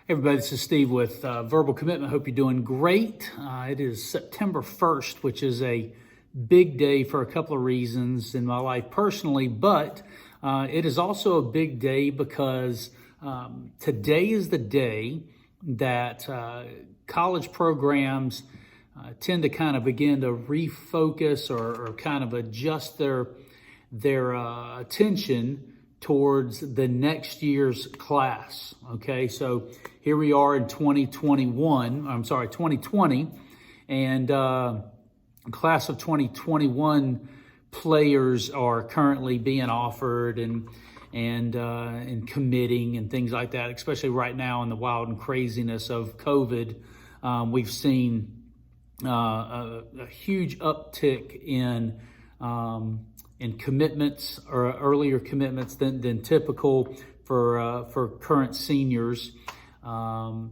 Hey everybody, this is Steve with Verbal Commitment. Hope you're doing great. It is September 1st, which is a big day for a couple of reasons in my life personally, but it is also a big day because today is the day that college programs tend to kind of begin to refocus or kind of adjust their attention towards the next year's class. Okay, so here we are in 2020, and class of 2021 players are currently being offered and committing and things like that, especially right now in the wild and craziness of COVID. We've seen a huge uptick in commitments or earlier commitments than typical for current seniors, and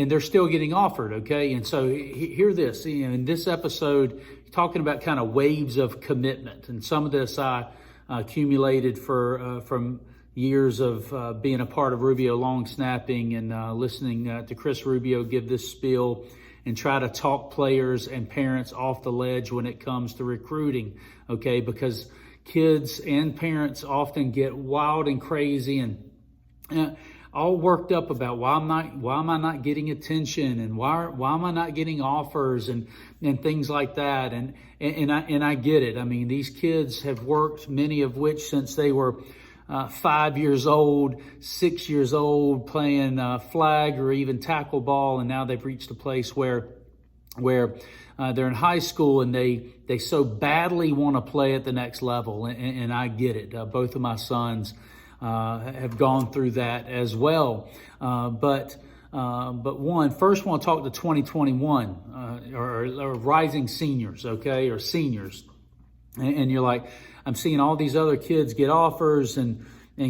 they're still getting offered. Okay, and so hear this. In this episode, talking about kind of waves of commitment, and some of this I accumulated from years of being a part of Rubio long snapping and listening to Chris Rubio give this spiel and try to talk players and parents off the ledge when it comes to recruiting, okay? Because kids and parents often get wild and crazy and all worked up about why am I not getting attention, and why am I not getting offers and things like that. And I get it. I mean, these kids have worked, many of which since they were 5 years old, 6 years old, playing flag or even tackle ball, and now they've reached a place where they're in high school and they so badly want to play at the next level, and I get it. Both of my sons have gone through that as well. But first I want to talk to 2021 or rising seniors, okay, or seniors. And you're like, I'm seeing all these other kids get offers and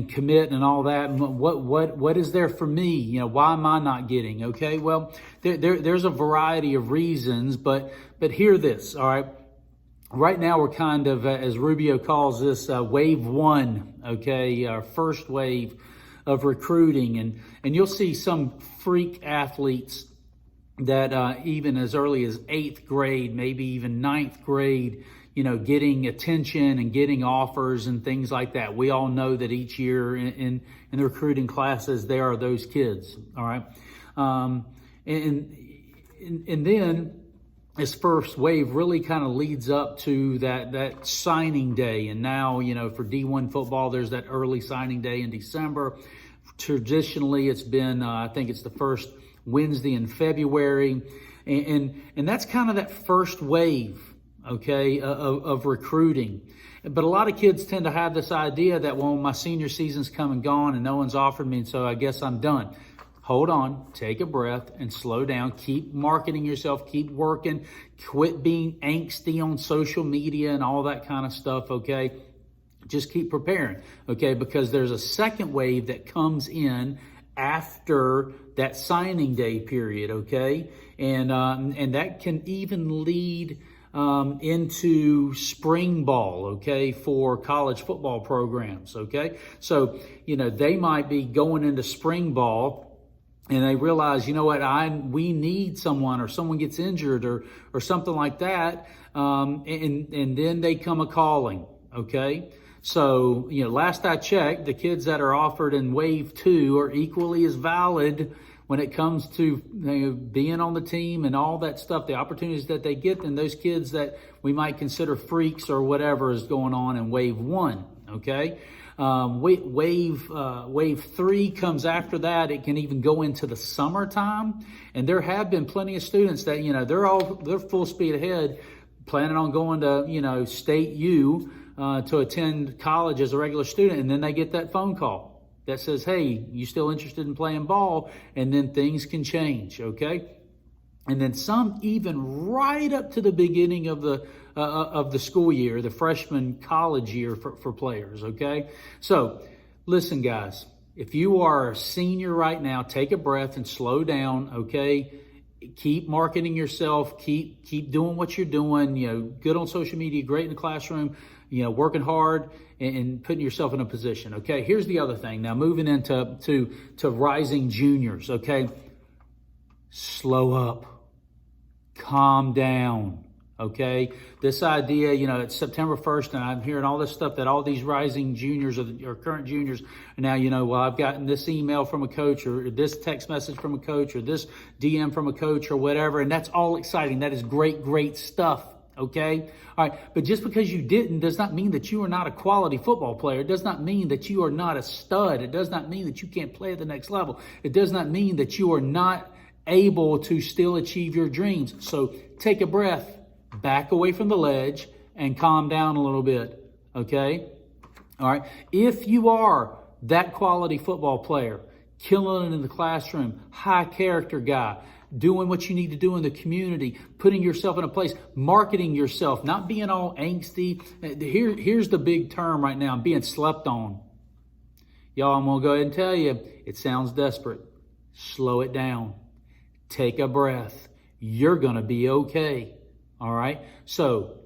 commit and all that. What is there for me? You know, why am I not getting? Okay, well, there's a variety of reasons, but hear this. All right, right now we're kind of as Rubio calls this wave one. Okay, our first wave of recruiting, and you'll see some freak athletes that even as early as 8th grade, maybe even 9th grade, you know, getting attention and getting offers and things like that. We all know that each year in the recruiting classes, there are those kids, all right? And then this first wave really kind of leads up to that signing day. And now, you know, for D1 football, there's that early signing day in December. Traditionally, it's been, I think it's the first Wednesday in February. And that's kind of that first wave, okay, of recruiting. But a lot of kids tend to have this idea that, well, my senior season's come and gone and no one's offered me, and so I guess I'm done. Hold on, take a breath and slow down. Keep marketing yourself, keep working, quit being angsty on social media and all that kind of stuff, okay? Just keep preparing, okay? Because there's a second wave that comes in after that signing day period, okay? And that can even lead into spring ball, okay, for college football programs, okay? So, you know, they might be going into spring ball and they realize, you know what, we need someone, or someone gets injured or something like that, and then they come a-calling, okay? So, you know, last I checked, the kids that are offered in wave 2 are equally as valid when it comes to, you know, being on the team and all that stuff, the opportunities that they get, than those kids that we might consider freaks or whatever is going on in wave 1, okay? Wave 3 comes after that. It can even go into the summertime, and there have been plenty of students that, you know, they're full speed ahead, planning on going to, you know, State U to attend college as a regular student, and then they get that phone call that says, hey, you still interested in playing ball? And then things can change, okay? And then some even right up to the beginning of the school year, the freshman college year for players, okay? So listen, guys, if you are a senior right now, take a breath and slow down, okay? Keep marketing yourself, keep doing what you're doing, you know, good on social media, great in the classroom, working hard and putting yourself in a position. Okay, here's the other thing. Now moving into to rising juniors. Okay, slow up, calm down. Okay, this idea, it's September 1st, and I'm hearing all this stuff that all these rising juniors or current juniors are now, well, I've gotten this email from a coach, or this text message from a coach, or this DM from a coach, or whatever, and that's all exciting. That is great, great stuff. Okay, all right, but just because you didn't does not mean that you are not a quality football player. It does not mean that you are not a stud. It does not mean that you can't play at the next level. It does not mean that you are not able to still achieve your dreams. So take a breath. Back away from the ledge and calm down a little bit, okay? All right. If you are that quality football player, killing it in the classroom, high character guy, doing what you need to do in the community, putting yourself in a place, marketing yourself, not being all angsty. Here's the big term right now, being slept on. Y'all, I'm going to go ahead and tell you, it sounds desperate. Slow it down. Take a breath. You're going to be okay. All right. So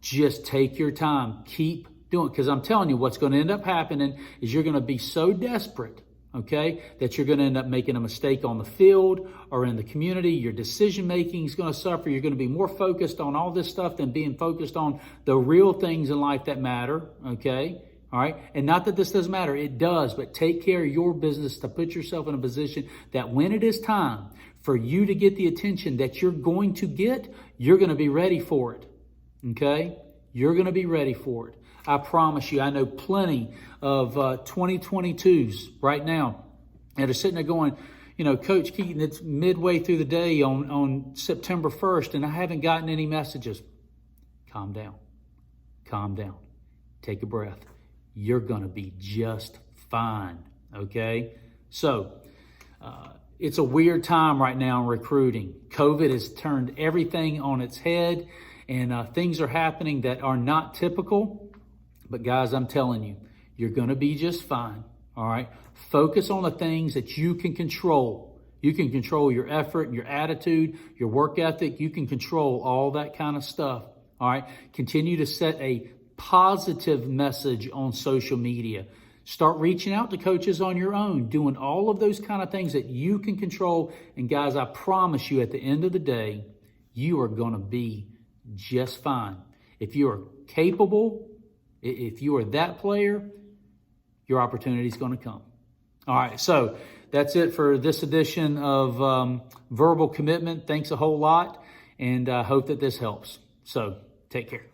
just take your time. Keep doing it. Because I'm telling you, what's going to end up happening is you're going to be so desperate, okay, that you're going to end up making a mistake on the field or in the community. Your decision making is going to suffer. You're going to be more focused on all this stuff than being focused on the real things in life that matter. Okay. All right. And not that this doesn't matter. It does. But take care of your business to put yourself in a position that when it is time for you to get the attention that you're going to get, you're going to be ready for it. Okay? You're going to be ready for it. I promise you, I know plenty of 2022s right now that are sitting there going, Coach Keaton, it's midway through the day on September 1st, and I haven't gotten any messages. Calm down. Calm down. Take a breath. You're going to be just fine. Okay? So, it's a weird time right now in recruiting. COVID has turned everything on its head, and things are happening that are not typical. But guys, I'm telling you, you're going to be just fine. All right. Focus on the things that you can control. You can control your effort, your attitude, your work ethic. You can control all that kind of stuff. All right. Continue to set a positive message on social media. Start reaching out to coaches on your own, doing all of those kind of things that you can control. And guys, I promise you, at the end of the day, you are going to be just fine. If you are capable, if you are that player, your opportunity is going to come. All right, so that's it for this edition of Verbal Commitment. Thanks a whole lot, and I hope that this helps. So take care.